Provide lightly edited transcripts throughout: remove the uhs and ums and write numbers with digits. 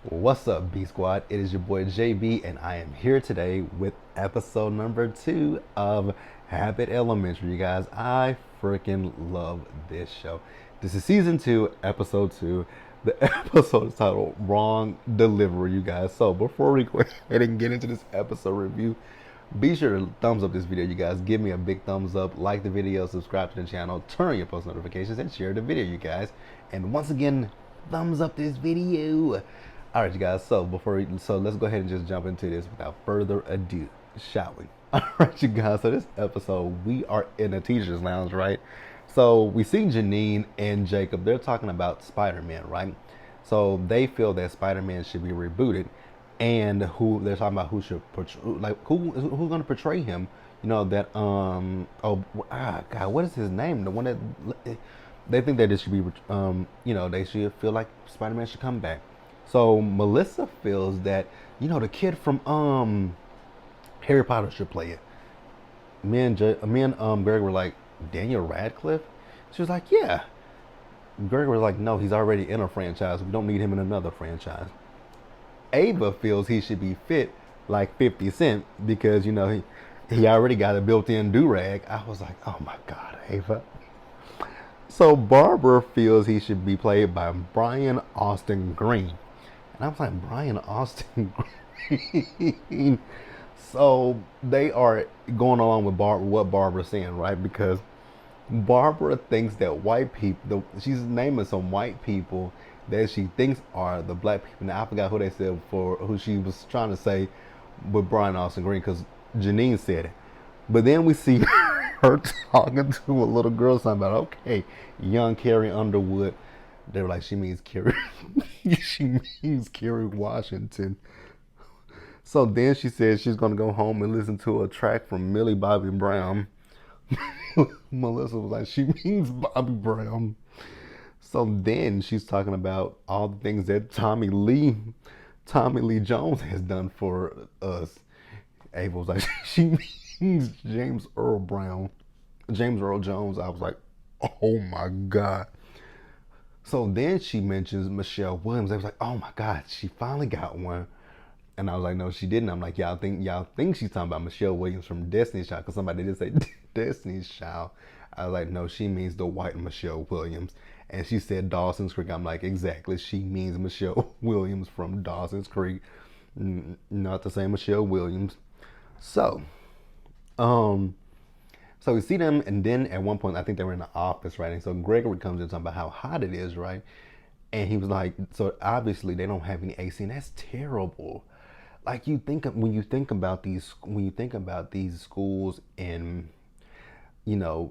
What's up, B Squad? It is your boy JB, and I am here today with episode number 2 of Abbott Elementary. You guys, I freaking love this show. This is season 2, episode 2. The episode is titled Wrong Delivery, you guys. So before we go ahead and get into this episode review, be sure to thumbs up this video, you guys. Give me a big thumbs up, like the video, subscribe to the channel, turn on your post notifications, and share the video, you guys. And once again, thumbs up this video. All right, you guys. So let's go ahead and just jump into this without further ado, shall we? All right, you guys. So this episode, we are in a teacher's lounge, right? So we see Janine and Jacob. They're talking about Spider-Man, right? So they feel that Spider-Man should be rebooted, and who they're talking about who should portray, like who's going to portray him. You know that God, what is his name? The one that they think that it should be they should feel like Spider-Man should come back. So Melissa feels that the kid from Harry Potter should play it. Me and Greg were like, Daniel Radcliffe. She was like, yeah. Greg was like, no, he's already in a franchise. We don't need him in another franchise. Ava feels he should be fit like 50 Cent because he already got a built-in do-rag. I was like, oh my God, Ava. So Barbara feels he should be played by Brian Austin Green. And I was like, Brian Austin Green. So they are going along with what Barbara's saying, right? Because Barbara thinks that white people, she's naming some white people that she thinks are the black people. Now I forgot who they said for who she was trying to say with Brian Austin Green because Janine said it. But then we see her talking to a little girl something about, okay, young Carrie Underwood. They were like, she means Carrie. She means Kerry Washington. So then she said she's going to go home and listen to a track from Millie Bobby Brown. Melissa was like, she means Bobby Brown. So then she's talking about all the things that Tommy Lee Jones has done for us. Ava was like, she means James Earl Jones. I was like, oh my God. So then she mentions Michelle Williams. I was like, oh my God, she finally got one. And I was like, no, she didn't. I'm like, y'all think she's talking about Michelle Williams from Destiny's Child? Because somebody did say Destiny's Child. I was like, no, she means the white Michelle Williams. And she said Dawson's Creek. I'm like, exactly. She means Michelle Williams from Dawson's Creek. Not the same Michelle Williams. So, so we see them, and then at one point, I think they were in the office, right? And so Gregory comes in talking about how hot it is, right? And he was like, so obviously they don't have any AC, and that's terrible. Like when you think about these schools in, the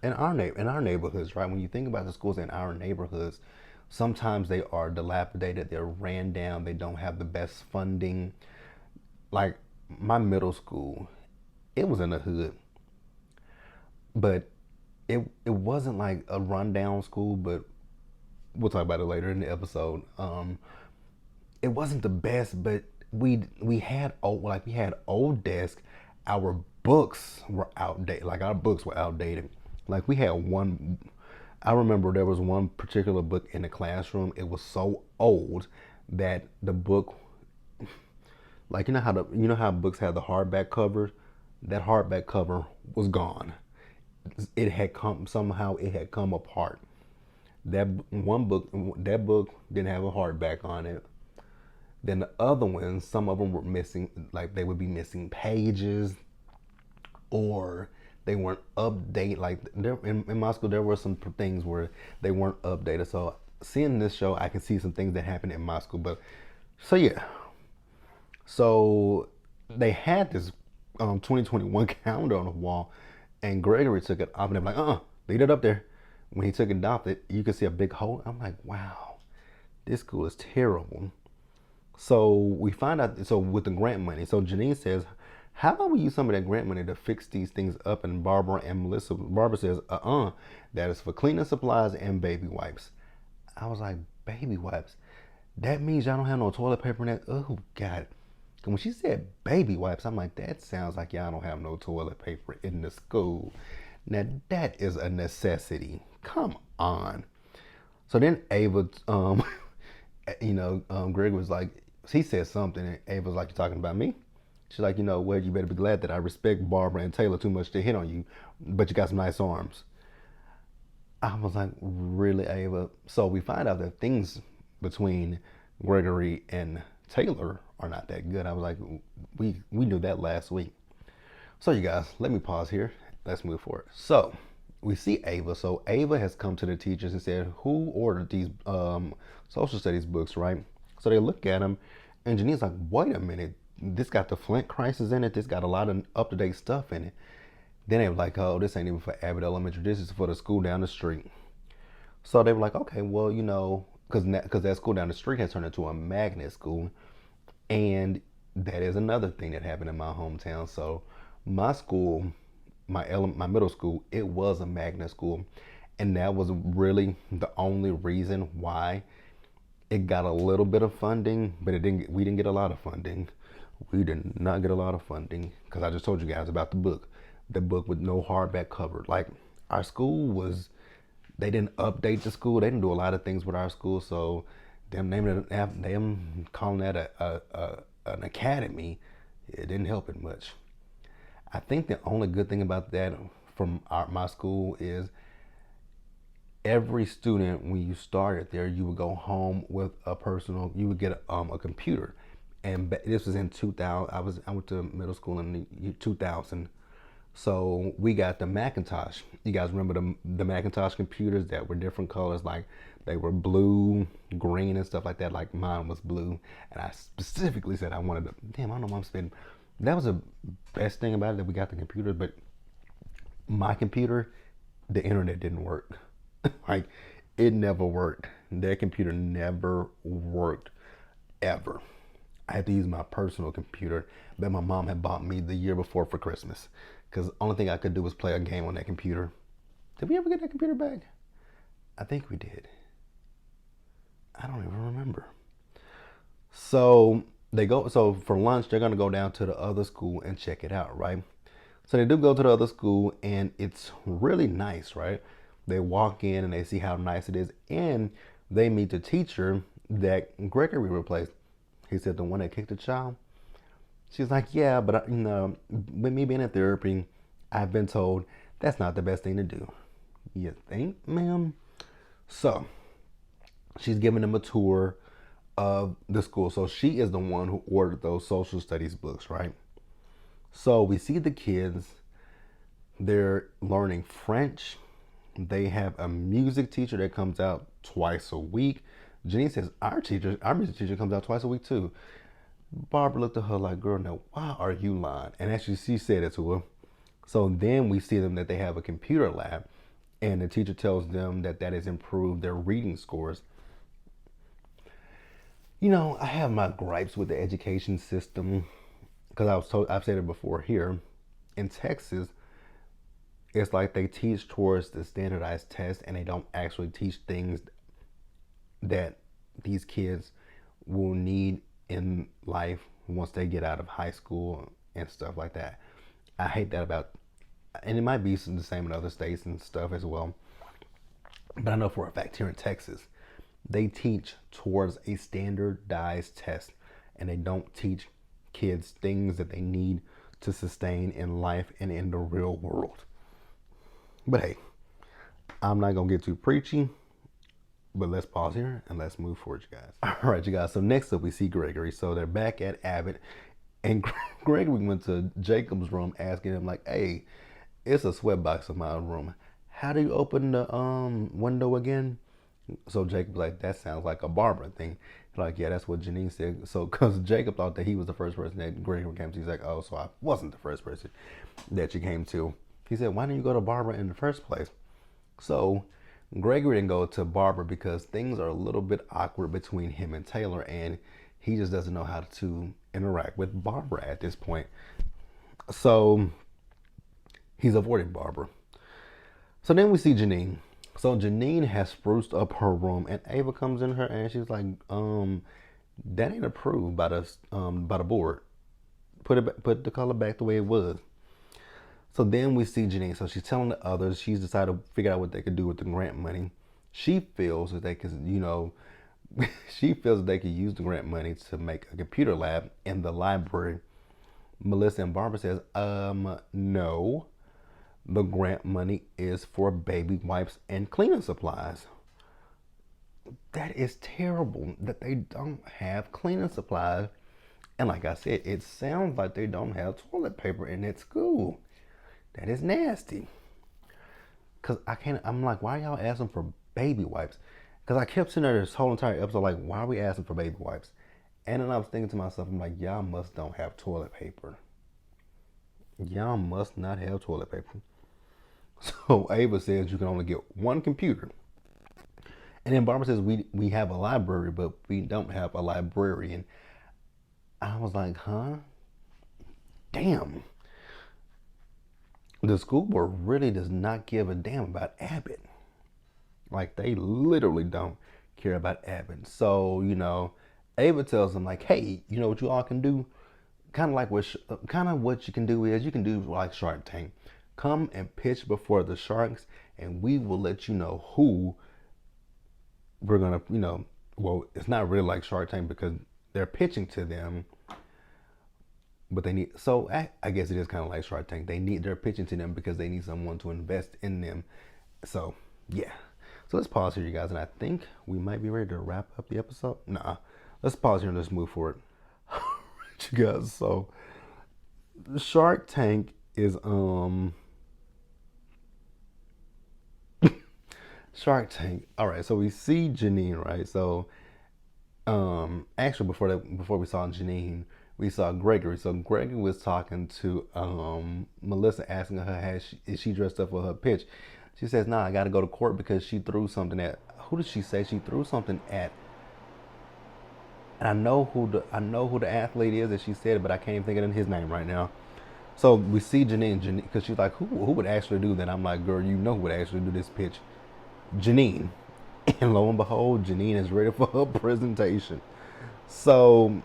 in our neighborhoods, right? When you think about the schools in our neighborhoods, sometimes they are dilapidated, they're ran down, they don't have the best funding. Like my middle school, it was in the hood, but it wasn't like a rundown school. But we'll talk about it later in the episode. It wasn't the best, but we had old desks. Our books were outdated. Like our books were outdated. Like we had one. I remember there was one particular book in the classroom. It was so old that the book, like you know how books have the hardback covers. That hardback cover was gone. It had come apart. That book didn't have a hardback on it. Then the other ones, some of them were missing, like they would be missing pages, or they weren't updated. Like in my school, there were some things where they weren't updated. So seeing this show, I can see some things that happened in my school. But so yeah, so they had this 2021 calendar on the wall, and Gregory took it off, and they're like, leave it up there. When he took it off, you could see a big hole. I'm like, wow, this school is terrible. So we find out, so with the grant money, so Janine says, how about we use some of that grant money to fix these things up? And Barbara says, that is for cleaning supplies and baby wipes. I was like, baby wipes? That means y'all don't have no toilet paper in that? Oh, God. And when she said baby wipes, I'm like, that sounds like y'all don't have no toilet paper in the school. Now, that is a necessity. Come on. So then Ava, Greg was like, he said something, and Ava was like, "You talking about me?" She's like, well, you better be glad that I respect Barbara and Taylor too much to hit on you, but you got some nice arms. I was like, really, Ava? So we find out that things between Gregory and Taylor are not that good. I was like, we knew that last week. So you guys, let me pause here. Let's move forward. So we see Ava. So Ava has come to the teachers and said, who ordered these social studies books, right? So they look at them, and Janine's like, wait a minute. This got the Flint crisis in it. This got a lot of up-to-date stuff in it. Then they were like, oh, this ain't even for Abbott Elementary. This is for the school down the street. So they were like, okay, well, because that school down the street has turned into a magnet school. And that is another thing that happened in my hometown. So my school, my middle school, it was a magnet school. And that was really the only reason why it got a little bit of funding, but we didn't get a lot of funding. We did not get a lot of funding because I just told you guys about the book. The book with no hardback cover. Like, our school was, they didn't update the school. They didn't do a lot of things with our school. So them calling that an academy, it didn't help it much. I think the only good thing about that from my school is every student, when you started there, you would go home with you would get a computer. And this was in 2000. I went to middle school in the year 2000. So we got the Macintosh. You guys remember the Macintosh computers that were different colors, like they were blue, green, and stuff like that. Like mine was blue, and I specifically said I wanted to. Damn, I don't know why I'm spending. That was the best thing about it, that we got the computer. But my computer, the internet didn't work. Like, it never worked. Their computer never worked ever. I had to use my personal computer that my mom had bought me the year before for Christmas, because the only thing I could do was play a game on that computer. Did we ever get that computer back? I think we did. I don't even remember. So so for lunch, they're gonna go down to the other school and check it out, right? So they do go to the other school, and it's really nice, right? They walk in and they see how nice it is, and they meet the teacher that Gregory replaced. He said, the one that kicked the child. She's like, yeah, but with me being in therapy, I've been told that's not the best thing to do. You think, ma'am? So she's giving them a tour of the school. So she is the one who ordered those social studies books, right? So we see the kids. They're learning French. They have a music teacher that comes out twice a week. Janine says, our music teacher comes out twice a week too. Barbara looked at her like, girl, now why are you lying? And actually she said it to her. So then we see them that they have a computer lab, and the teacher tells them that has improved their reading scores. I have my gripes with the education system, because I've said it before here. In Texas, it's like they teach towards the standardized test, and they don't actually teach things that these kids will need in life once they get out of high school and stuff like that. I hate that about, and it might be the same in other states and stuff as well, but I know for a fact here in Texas, they teach towards a standardized test, and they don't teach kids things that they need to sustain in life and in the real world. But hey, I'm not gonna get too preachy, but let's pause here and let's move forward, you guys. All right, you guys. So next up, we see Gregory. So they're back at Abbott, and Gregory went to Jacob's room asking him like, hey, it's a sweatbox in my room. How do you open the window again? So Jacob's like, that sounds like a Barbara thing. Like, yeah, that's what Janine said. So, because Jacob thought that he was the first person that Gregory came to. He's like, oh, so I wasn't the first person that you came to. He said, why didn't you go to Barbara in the first place? So Gregory didn't go to Barbara because things are a little bit awkward between him and Taylor, and he just doesn't know how to interact with Barbara at this point. So he's avoiding Barbara. So then we see Janine. So Janine has spruced up her room, and Ava comes in her and she's like, that ain't approved by the board. Put the color back the way it was. So then we see Janine. So she's telling the others, she's decided to figure out what they could do with the grant money. She feels that they could, She feels they could use the grant money to make a computer lab in the library. Melissa and Barbara says, no. The grant money is for baby wipes and cleaning supplies. That is terrible that they don't have cleaning supplies. And like I said, it sounds like they don't have toilet paper in that school. That is nasty. Cause I'm like, why are y'all asking for baby wipes? Cause I kept sitting there this whole entire episode like, why are we asking for baby wipes? And then I was thinking to myself, I'm like, y'all must don't have toilet paper. Y'all must not have toilet paper. So Ava says you can only get one computer. And then Barbara says we have a library, but we don't have a librarian. I was like, huh? Damn. The school board really does not give a damn about Abbott. Like, they literally don't care about Abbott. So, Ava tells them, like, hey, you know what you all can do? Kind of what you can do is you can do like Shark Tank. Come and pitch before the sharks, and we will let you know who we're going to, well, it's not really like Shark Tank because they're pitching to them. But they need, so I guess it is kind of like Shark Tank. They're pitching to them because they need someone to invest in them. So, yeah. So let's pause here, you guys. And I think we might be ready to wrap up the episode. Nah, let's pause here and let's move forward. You guys, so Shark Tank is, Shark Tank. All right. So we see Janine, right? So, actually before we saw Janine, we saw Gregory. So Gregory was talking to Melissa, asking her, is she dressed up for her pitch? She says, nah, I got to go to court because she threw something at. Who did she say she threw something at? And I know who the athlete is that she said, but I can't even think of his name right now. So we see Janine, because she's like, who would actually do that? I'm like, girl, you know who would actually do this pitch? Janine. And lo and behold, Janine is ready for her presentation. So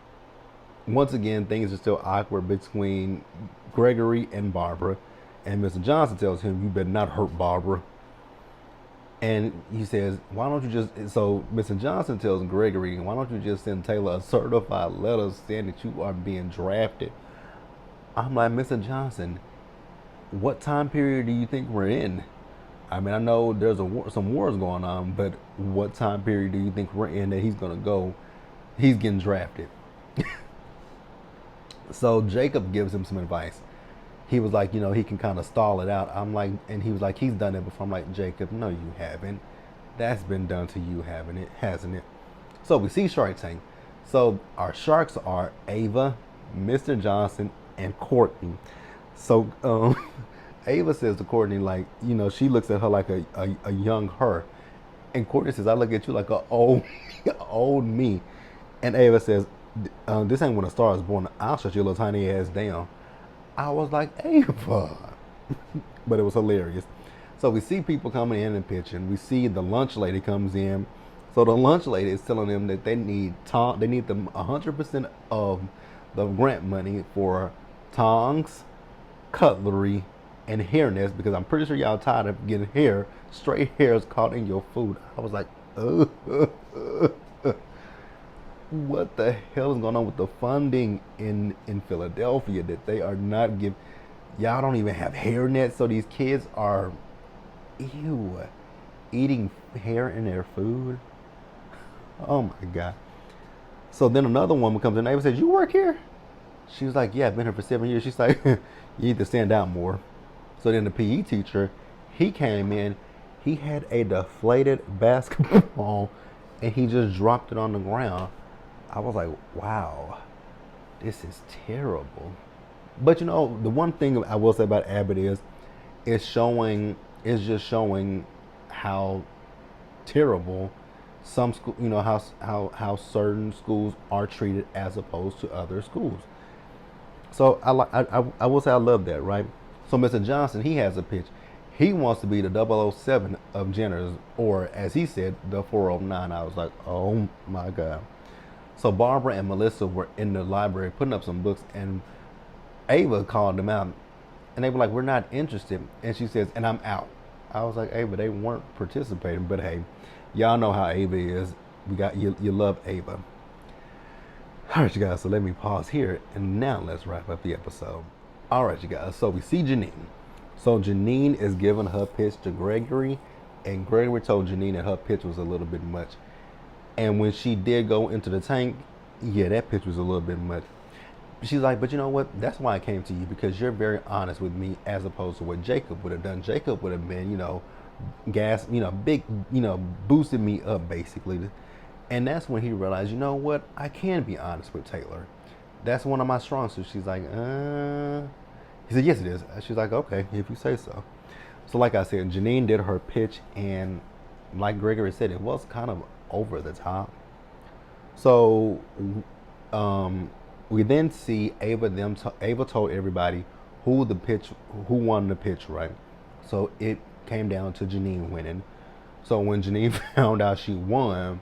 once again, things are still awkward between Gregory and Barbara. And Mr. Johnson tells him, you better not hurt Barbara. And he says, why don't you just, so Mr. Johnson tells Gregory, why don't you just send Taylor a certified letter saying that you are being drafted? I'm like, Mr. Johnson, what time period do you think we're in? I mean, I know there's some wars going on, but what time period do you think we're in that he's getting drafted? So Jacob gives him some advice. He was like, he can kind of stall it out. I'm like, and he was like, he's done it before. I'm like, Jacob, no, you haven't. That's been done to you, hasn't it? So we see Shark Tank. So our sharks are Ava, Mr. Johnson, and Courtney. So Ava says to Courtney, like, she looks at her like a young her. And Courtney says, I look at you like a old me. And Ava says, this ain't when a star is born. I'll shut your little tiny ass down. I was like, Ava. But it was hilarious. So we see people coming in and pitching. We see the lunch lady comes in. So the lunch lady is telling them that they need them 100% of the grant money for tongs, cutlery, and hair nets, because I'm pretty sure y'all tired of getting straight hairs caught in your food. I was like, what the hell is going on with the funding in Philadelphia that they are not giving? Y'all don't even have hair nets, so these kids are, eating hair in their food. Oh my God. So then another woman comes in, and says, you work here? She was like, yeah, I've been here for 7 years. She's like, you need to stand out more. So then the PE teacher, he came in, he had a deflated basketball, and he just dropped it on the ground. I was like, wow, this is terrible. But the one thing I will say about Abbott is just showing how terrible some school, how certain schools are treated as opposed to other schools. So I will say I love that, right? So Mr. Johnson, he has a pitch. He wants to be the 007 of janitors, or as he said, the 409. I was like, oh my God. So Barbara and Melissa were in the library putting up some books, and Ava called them out, and they were like, we're not interested. And she says, and I'm out. I was like, Ava, they weren't participating, but hey, y'all know how Ava is. we got you love Ava. All right, you guys. So let me pause here, and now let's wrap up the episode. All right, you guys. So we see Janine. So Janine is giving her pitch to Gregory, and Gregory told Janine that her pitch was a little bit much. And when she did go into the tank, yeah, that pitch was a little bit much. She's like, but you know what? That's why I came to you, because you're very honest with me, as opposed to what Jacob would have done. Jacob would have been, gas, big, boosted me up basically. And that's when he realized, you know what? I can be honest with Taylor. That's one of my strong suits. She's like, He said, yes, it is. She's like, okay, if you say so. So like I said, Janine did her pitch, and like Gregory said, it was kind of over the top. So we then see Ava. Ava told everybody who won the pitch, right? So it came down to Janine winning. So when Janine found out she won,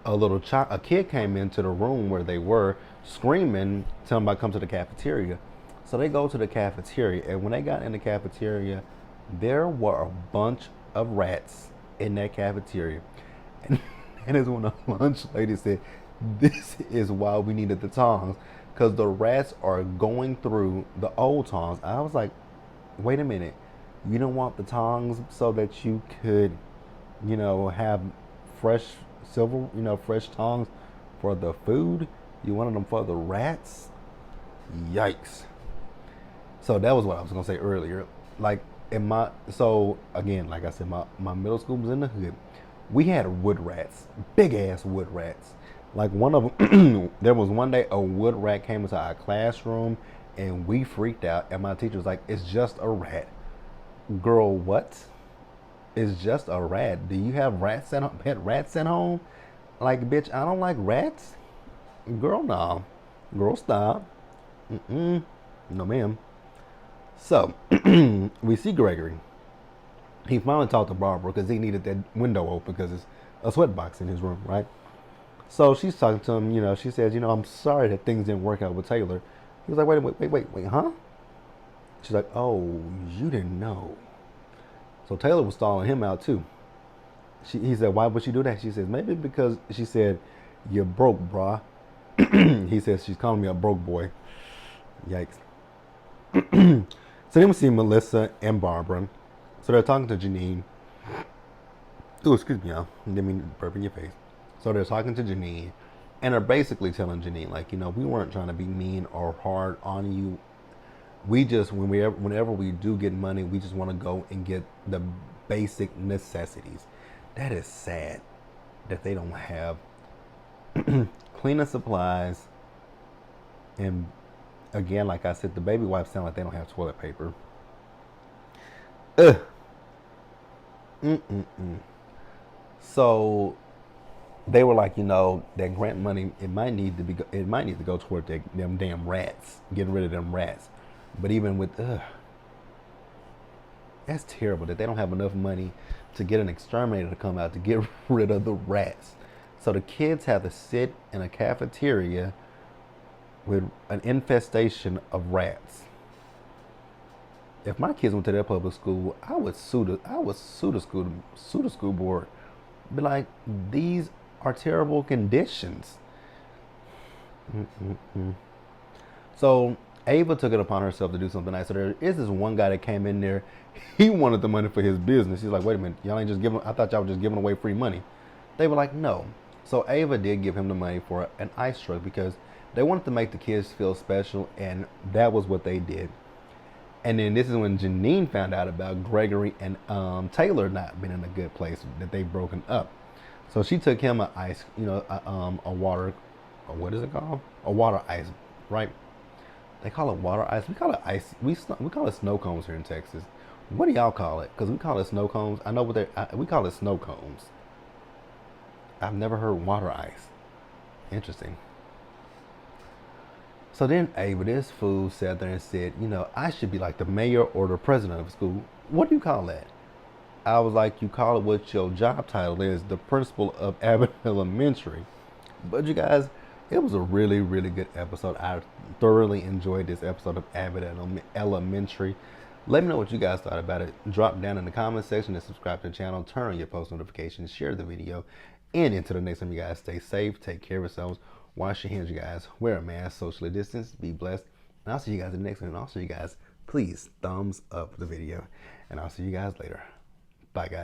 a kid came into the room where they were screaming, telling them to come to the cafeteria. So they go to the cafeteria, and when they got in the cafeteria, there were a bunch of rats in that cafeteria. And it's when the lunch lady said, this is why we needed the tongs, because the rats are going through the old tongs. I was like, wait a minute, you don't want the tongs so that you could, have fresh fresh tongs for the food? You wanted them for the rats? Yikes. So that was what I was gonna say earlier. Like again, like I said, my middle school was in the hood. We had wood rats, big ass wood rats. Like one of them, there was one day a wood rat came into our classroom, and we freaked out. And my teacher was like, "It's just a rat." Girl, what? It's just a rat. Do you have pet rats at home? Like, bitch, I don't like rats. Girl, no. Girl, stop. No, ma'am. So we see Gregory. He finally talked to Barbara because he needed that window open because it's a sweat box in his room, right? So she's talking to him, she says, I'm sorry that things didn't work out with Taylor. He was like, wait, huh? She's like, oh, you didn't know. So Taylor was stalling him out too. He said, why would she do that? She says, maybe because she said, you're broke, brah. He says, she's calling me a broke boy. Yikes. So then we see Melissa and Barbara. So they're talking to Janine. Oh, excuse me, y'all. Didn't mean to burp in your face. So they're talking to Janine, and they're basically telling Janine, like, we weren't trying to be mean or hard on you. We just, whenever we do get money, we just want to go and get the basic necessities. That is sad that they don't have cleaning supplies. And again, like I said, the baby wipes sound like they don't have toilet paper. Ugh. So they were like, that grant money, it might need to go toward them damn rats, getting rid of them rats. But even with, that's terrible that they don't have enough money to get an exterminator to come out to get rid of the rats. So the kids have to sit in a cafeteria with an infestation of rats. If my kids went to their public school, I would sue the school board. Be like, these are terrible conditions. So Ava took it upon herself to do something nice. So there is this one guy that came in there. He wanted the money for his business. He's like, wait a minute, y'all ain't just giving. I thought y'all were just giving away free money. They were like, no. So Ava did give him the money for an ice truck because they wanted to make the kids feel special, and that was what they did. And then this is when Janine found out about Gregory and Taylor not being in a good place, that they've broken up. So she took him a water, what is it called? A water ice, right? They call it water ice. We call it ice. We call it snow cones here in Texas. What do y'all call it? Because we call it snow cones. I know we call it snow cones. I've never heard water ice. Interesting. So then Ava, this fool, sat there and said, I should be like the mayor or the president of the school. What do you call that? I was like, you call it what your job title is, the principal of Abbott Elementary. But you guys, it was a really, really good episode. I thoroughly enjoyed this episode of Abbott Elementary. Let me know what you guys thought about it. Drop down in the comment section and subscribe to the channel. Turn on your post notifications. Share the video. And until the next time, you guys, stay safe, take care of yourselves, wash your hands, you guys, wear a mask, socially distance, be blessed. And I'll see you guys in the next one. And also, you guys, please thumbs up the video. And I'll see you guys later. Bye, guys.